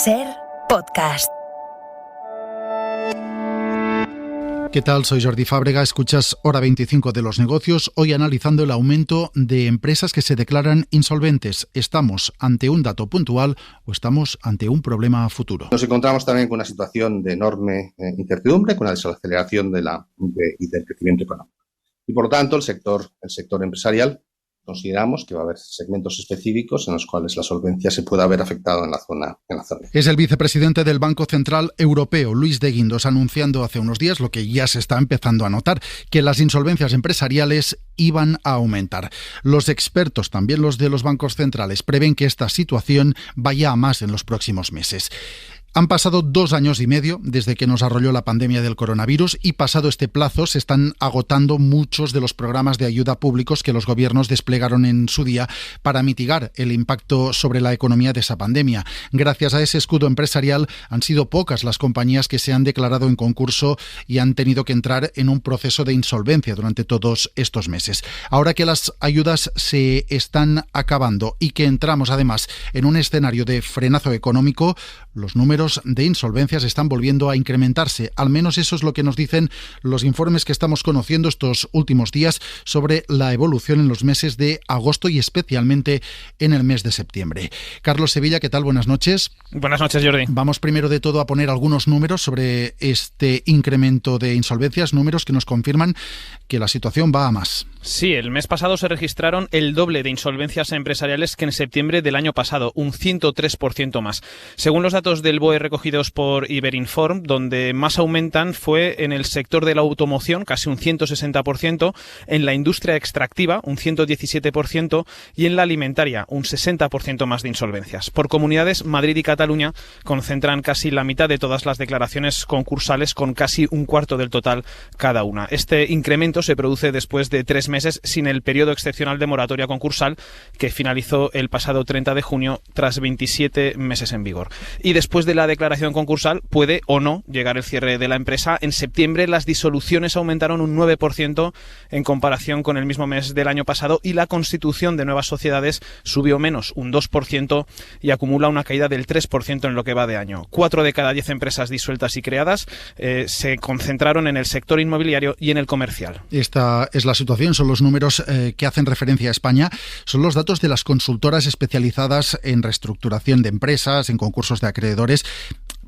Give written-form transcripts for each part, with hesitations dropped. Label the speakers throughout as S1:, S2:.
S1: SER Podcast.
S2: ¿Qué tal? Soy Jordi Fábrega, escuchas Hora 25 de los negocios, hoy analizando el aumento de empresas que se declaran insolventes. ¿Estamos ante un dato puntual o estamos ante un problema futuro?
S3: Nos encontramos también con una situación de enorme incertidumbre, con una desaceleración del crecimiento económico. Y por lo tanto, el sector empresarial consideramos que va a haber segmentos específicos en los cuales la solvencia se pueda ver afectada en la zona.
S2: Es el vicepresidente del Banco Central Europeo, Luis de Guindos, anunciando hace unos días lo que ya se está empezando a notar, que las insolvencias empresariales iban a aumentar. Los expertos, también los de los bancos centrales, prevén que esta situación vaya a más en los próximos meses. Han pasado 2 años y medio desde que nos arrolló la pandemia del coronavirus y pasado este plazo se están agotando muchos de los programas de ayuda públicos que los gobiernos desplegaron en su día para mitigar el impacto sobre la economía de esa pandemia. Gracias a ese escudo empresarial han sido pocas las compañías que se han declarado en concurso y han tenido que entrar en un proceso de insolvencia durante todos estos meses. Ahora que las ayudas se están acabando y que entramos además en un escenario de frenazo económico, los números de insolvencias están volviendo a incrementarse. Al menos eso es lo que nos dicen los informes que estamos conociendo estos últimos días sobre la evolución en los meses de agosto y especialmente en el mes de septiembre. Carlos Sevilla, ¿qué tal? Buenas noches.
S4: Buenas noches, Jordi.
S2: Vamos primero de todo a poner algunos números sobre este incremento de insolvencias, números que nos confirman que la situación va a más.
S4: Sí, el mes pasado se registraron el doble de insolvencias empresariales que en septiembre del año pasado, un 103% más. Según los datos del BOE recogidos por Iberinform, donde más aumentan fue en el sector de la automoción, casi un 160%, en la industria extractiva, un 117%, y en la alimentaria, un 60% más de insolvencias. Por comunidades, Madrid y Cataluña concentran casi la mitad de todas las declaraciones concursales, con casi un cuarto del total cada una. Este incremento se produce después de 3 meses sin el periodo excepcional de moratoria concursal que finalizó el pasado 30 de junio tras 27 meses en vigor. Y después de la declaración concursal puede o no llegar el cierre de la empresa. En septiembre las disoluciones aumentaron un 9% en comparación con el mismo mes del año pasado y la constitución de nuevas sociedades subió menos, un 2%, y acumula una caída del 3% en lo que va de año. 4 de cada 10 empresas disueltas y creadas se concentraron en el sector inmobiliario y en el comercial.
S2: Esta es la situación, son los números que hacen referencia a España, son los datos de las consultoras especializadas en reestructuración de empresas, en concursos de acreedores,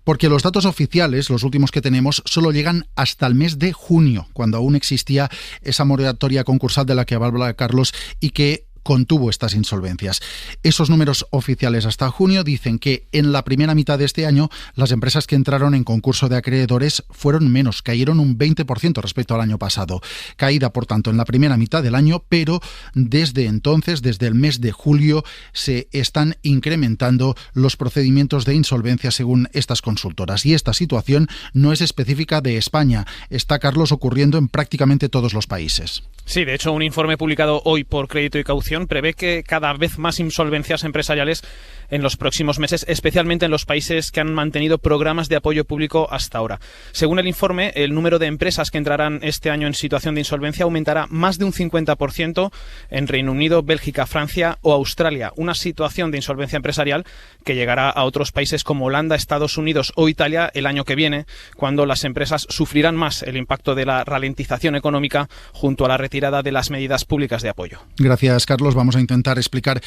S2: porque los datos oficiales, los últimos que tenemos, solo llegan hasta el mes de junio, cuando aún existía esa moratoria concursal de la que habla Carlos y que contuvo estas insolvencias. Esos números oficiales hasta junio dicen que en la primera mitad de este año las empresas que entraron en concurso de acreedores fueron menos, cayeron un 20% respecto al año pasado. Caída, por tanto, en la primera mitad del año, pero desde entonces, desde el mes de julio, se están incrementando los procedimientos de insolvencia según estas consultoras. Y esta situación no es específica de España. Está, Carlos, ocurriendo en prácticamente todos los países.
S4: Sí, de hecho, un informe publicado hoy por Crédito y Caución prevé que cada vez más insolvencias empresariales en los próximos meses, especialmente en los países que han mantenido programas de apoyo público hasta ahora. Según el informe, el número de empresas que entrarán este año en situación de insolvencia aumentará más de un 50% en Reino Unido, Bélgica, Francia o Australia. Una situación de insolvencia empresarial que llegará a otros países como Holanda, Estados Unidos o Italia el año que viene, cuando las empresas sufrirán más el impacto de la ralentización económica junto a la retirada de las medidas públicas de apoyo.
S2: Gracias, Carlos. Vamos a intentar explicar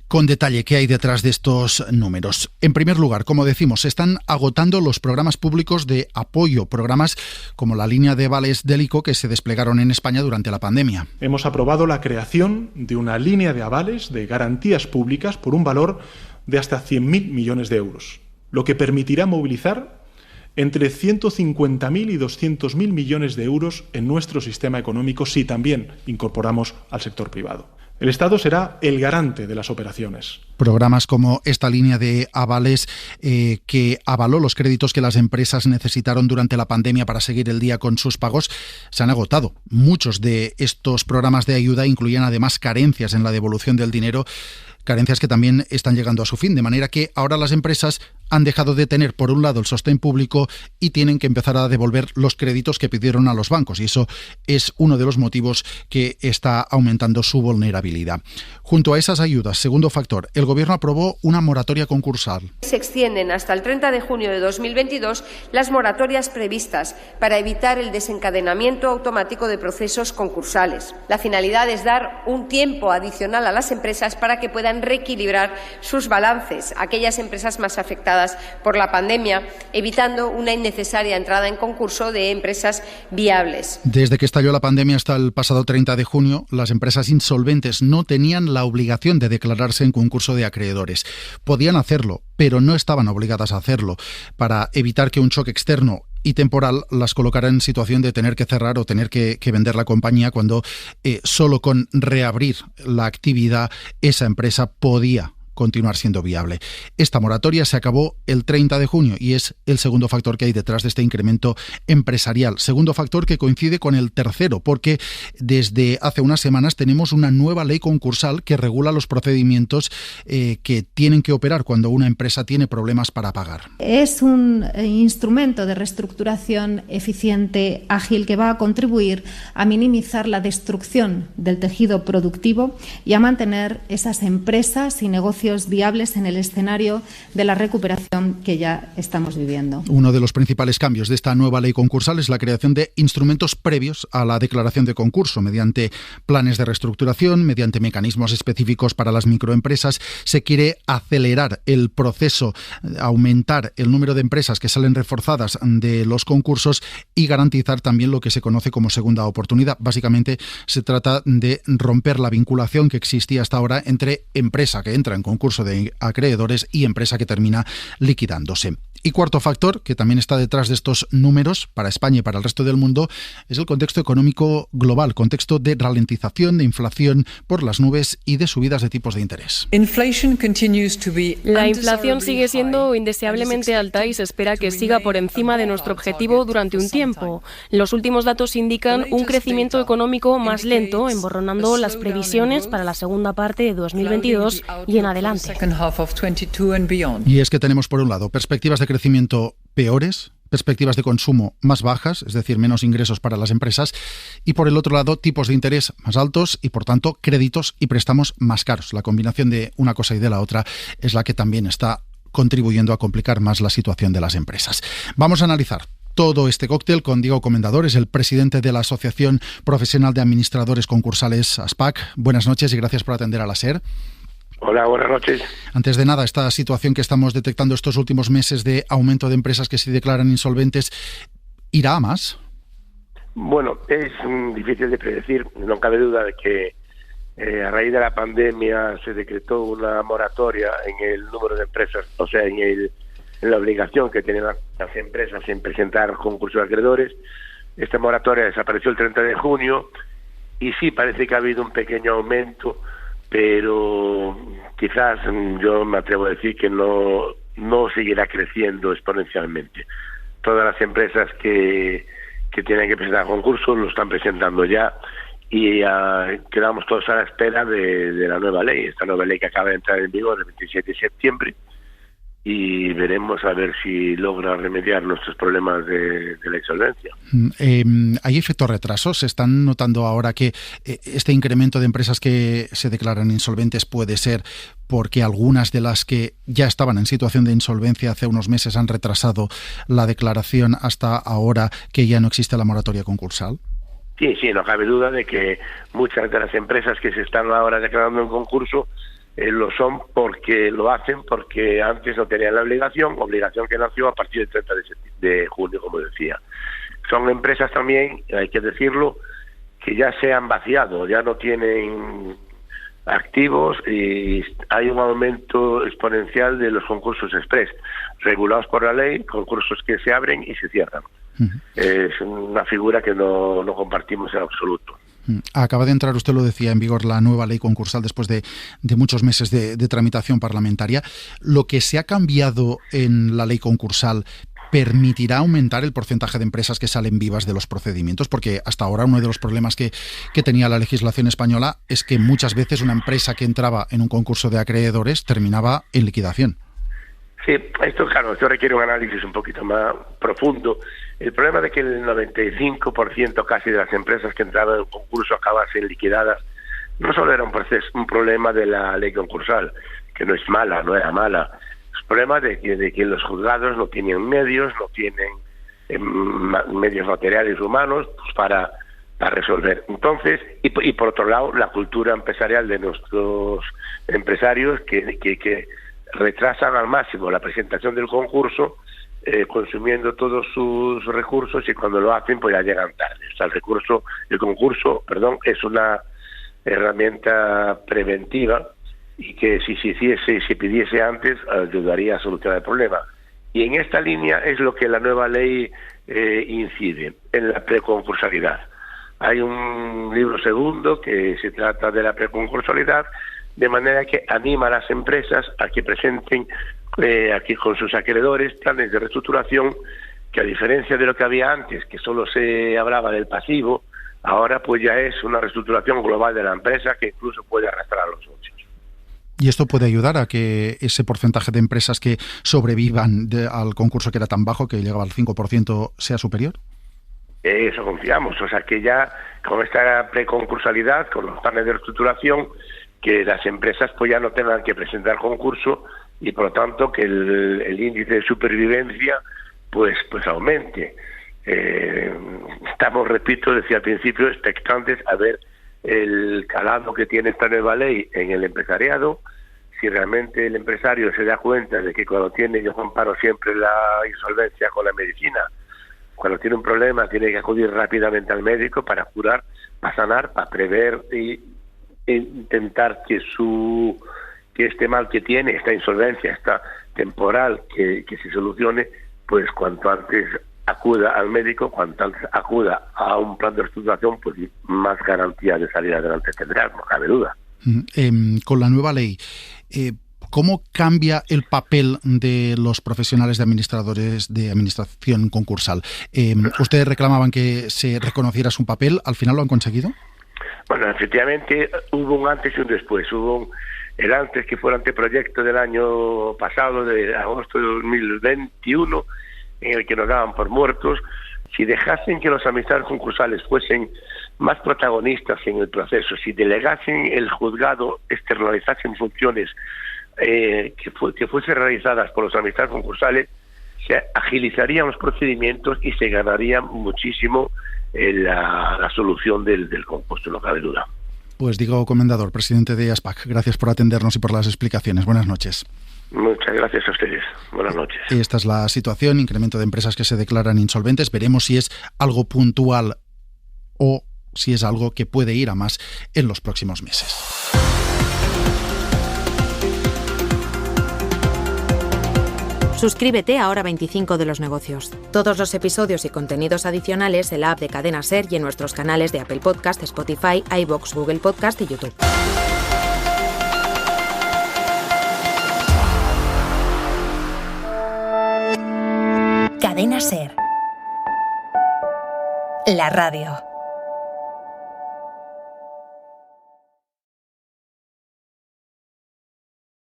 S2: con detalle qué hay detrás de estos números. En primer lugar, como decimos, se están agotando los programas públicos de apoyo, programas como la línea de avales del ICO que se desplegaron en España durante la pandemia.
S5: Hemos aprobado la creación de una línea de avales de garantías públicas por un valor de hasta 100.000 millones de euros, lo que permitirá movilizar entre 150.000 y 200.000 millones de euros en nuestro sistema económico si también incorporamos al sector privado. El Estado será el garante de las operaciones.
S2: Programas como esta línea de avales que avaló los créditos que las empresas necesitaron durante la pandemia para seguir el día con sus pagos se han agotado. Muchos de estos programas de ayuda incluían además carencias en la devolución del dinero, carencias que también están llegando a su fin, de manera que ahora las empresas han dejado de tener, por un lado, el sostén público y tienen que empezar a devolver los créditos que pidieron a los bancos. Y eso es uno de los motivos que está aumentando su vulnerabilidad. Junto a esas ayudas, segundo factor, el Gobierno aprobó una moratoria concursal.
S1: Se extienden hasta el 30 de junio de 2022 las moratorias previstas para evitar el desencadenamiento automático de procesos concursales. La finalidad es dar un tiempo adicional a las empresas para que puedan reequilibrar sus balances, aquellas empresas más afectadas por la pandemia, evitando una innecesaria entrada en concurso de empresas viables.
S2: Desde que estalló la pandemia hasta el pasado 30 de junio, las empresas insolventes no tenían la obligación de declararse en concurso de acreedores. Podían hacerlo, pero no estaban obligadas a hacerlo, para evitar que un choque externo y temporal las colocara en situación de tener que cerrar o tener que vender la compañía cuando solo con reabrir la actividad esa empresa podía continuar siendo viable. Esta moratoria se acabó el 30 de junio y es el segundo factor que hay detrás de este incremento empresarial. Segundo factor que coincide con el tercero, porque desde hace unas semanas tenemos una nueva ley concursal que regula los procedimientos que tienen que operar cuando una empresa tiene problemas para pagar.
S6: Es un instrumento de reestructuración eficiente, ágil, que va a contribuir a minimizar la destrucción del tejido productivo y a mantener esas empresas y negocios viables en el escenario de la recuperación que ya estamos viviendo.
S2: Uno de los principales cambios de esta nueva ley concursal es la creación de instrumentos previos a la declaración de concurso, mediante planes de reestructuración, mediante mecanismos específicos para las microempresas. Se quiere acelerar el proceso, aumentar el número de empresas que salen reforzadas de los concursos y garantizar también lo que se conoce como segunda oportunidad. Básicamente se trata de romper la vinculación que existía hasta ahora entre empresa que entra en concurso de acreedores y empresa que termina liquidándose. Y cuarto factor, que también está detrás de estos números para España y para el resto del mundo, es el contexto económico global, contexto de ralentización, de inflación por las nubes y de subidas de tipos de interés.
S7: La inflación sigue siendo indeseablemente alta y se espera que siga por encima de nuestro objetivo durante un tiempo. Los últimos datos indican un crecimiento económico más lento, emborronando las previsiones para la segunda parte de 2022 y en adelante.
S2: Y es que tenemos, por un lado, perspectivas de crecimiento peores, perspectivas de consumo más bajas, es decir, menos ingresos para las empresas, y por el otro lado, tipos de interés más altos y, por tanto, créditos y préstamos más caros. La combinación de una cosa y de la otra es la que también está contribuyendo a complicar más la situación de las empresas. Vamos a analizar todo este cóctel con Diego Comendador, es el presidente de la Asociación Profesional de Administradores Concursales, ASPAC. Buenas noches y gracias por atender a la SER.
S8: Hola, buenas noches.
S2: Antes de nada, esta situación que estamos detectando estos últimos meses de aumento de empresas que se declaran insolventes, ¿irá a más?
S8: Bueno, es difícil de predecir. No cabe duda de que a raíz de la pandemia se decretó una moratoria en el número de empresas, o sea, en la obligación que tienen las empresas en presentar concursos de acreedores. Esta moratoria desapareció el 30 de junio y sí parece que ha habido un pequeño aumento, pero quizás yo me atrevo a decir que no seguirá creciendo exponencialmente. Todas las empresas que tienen que presentar concursos lo están presentando ya y quedamos todos a la espera de la nueva ley, esta nueva ley que acaba de entrar en vigor el 27 de septiembre, y veremos a ver si logra remediar nuestros problemas de la insolvencia.
S2: ¿Hay efectos retrasos? ¿Se están notando ahora que este incremento de empresas que se declaran insolventes puede ser porque algunas de las que ya estaban en situación de insolvencia hace unos meses han retrasado la declaración hasta ahora que ya no existe la moratoria concursal?
S8: Sí, no cabe duda de que muchas de las empresas que se están ahora declarando en concurso lo son porque lo hacen porque antes no tenían la obligación que nació a partir del 30 de junio, como decía. Son empresas también, hay que decirlo, que ya se han vaciado, ya no tienen activos y hay un aumento exponencial de los concursos express, regulados por la ley, concursos que se abren y se cierran. Es una figura que no compartimos en absoluto.
S2: Acaba de entrar, usted lo decía, en vigor la nueva ley concursal después de muchos meses de tramitación parlamentaria. ¿Lo que se ha cambiado en la ley concursal permitirá aumentar el porcentaje de empresas que salen vivas de los procedimientos? Porque hasta ahora uno de los problemas que tenía la legislación española es que muchas veces una empresa que entraba en un concurso de acreedores terminaba en liquidación.
S8: Sí, esto requiere un análisis un poquito más profundo. El problema de que el 95% casi de las empresas que entraban en el concurso acabasen liquidadas no solo era un problema de la ley concursal, que no era mala. Es un problema de que los juzgados no tienen medios, no tienen medios materiales humanos pues, para resolver. Entonces, y por otro lado, la cultura empresarial de nuestros empresarios que retrasan al máximo la presentación del concurso, consumiendo todos sus recursos, y cuando lo hacen pues ya llegan tarde. O sea, el concurso es una herramienta preventiva y que si pidiese antes ayudaría a solucionar el problema. Y en esta línea es lo que la nueva ley incide, en la preconcursalidad. Hay un libro segundo que se trata de la preconcursalidad, de manera que anima a las empresas a que presenten aquí con sus acreedores planes de reestructuración que, a diferencia de lo que había antes, que solo se hablaba del pasivo, ahora pues ya es una reestructuración global de la empresa que incluso puede arrastrar a los socios.
S2: ¿Y esto puede ayudar a que ese porcentaje de empresas que sobrevivan al concurso, que era tan bajo, que llegaba al 5%, sea superior?
S8: Eso confiamos, o sea que ya con esta preconcursalidad, con los planes de reestructuración, que las empresas pues ya no tengan que presentar concurso y por lo tanto que el índice de supervivencia pues aumente. Estamos, repito, decía al principio, expectantes a ver el calado que tiene esta nueva ley en el empresariado, si realmente el empresario se da cuenta de que cuando tiene, yo comparo siempre la insolvencia con la medicina, cuando tiene un problema tiene que acudir rápidamente al médico para curar, para sanar, para prever y intentar que este mal que tiene, esta insolvencia, esta temporal, que se solucione, pues cuanto antes acuda al médico, cuanto antes acuda a un plan de reestructuración, pues más garantía de salir adelante tendrá, no cabe duda.
S2: Con la nueva ley, ¿cómo cambia el papel de los profesionales de administradores de administración concursal? Ustedes reclamaban que se reconociera su papel, ¿al final lo han conseguido?
S8: Bueno, efectivamente hubo un antes y un después. Hubo el antes, que fue el anteproyecto del año pasado, de agosto de 2021, en el que nos daban por muertos. Si dejasen que los administradores concursales fuesen más protagonistas en el proceso, si delegasen el juzgado, externalizasen funciones que fuesen realizadas por los administradores concursales, se agilizarían los procedimientos y se ganaría muchísimo la solución del concurso, no cabe duda.
S2: Pues Diego Comendador, presidente de ASPAC, gracias por atendernos y por las explicaciones. Buenas noches.
S8: Muchas gracias a ustedes. Buenas noches.
S2: Esta es la situación, incremento de empresas que se declaran insolventes. Veremos si es algo puntual o si es algo que puede ir a más en los próximos meses.
S9: Suscríbete a Hora 25 de los negocios. Todos los episodios y contenidos adicionales en la app de Cadena SER y en nuestros canales de Apple Podcast, Spotify, iVoox, Google Podcast y YouTube. Cadena SER. La radio.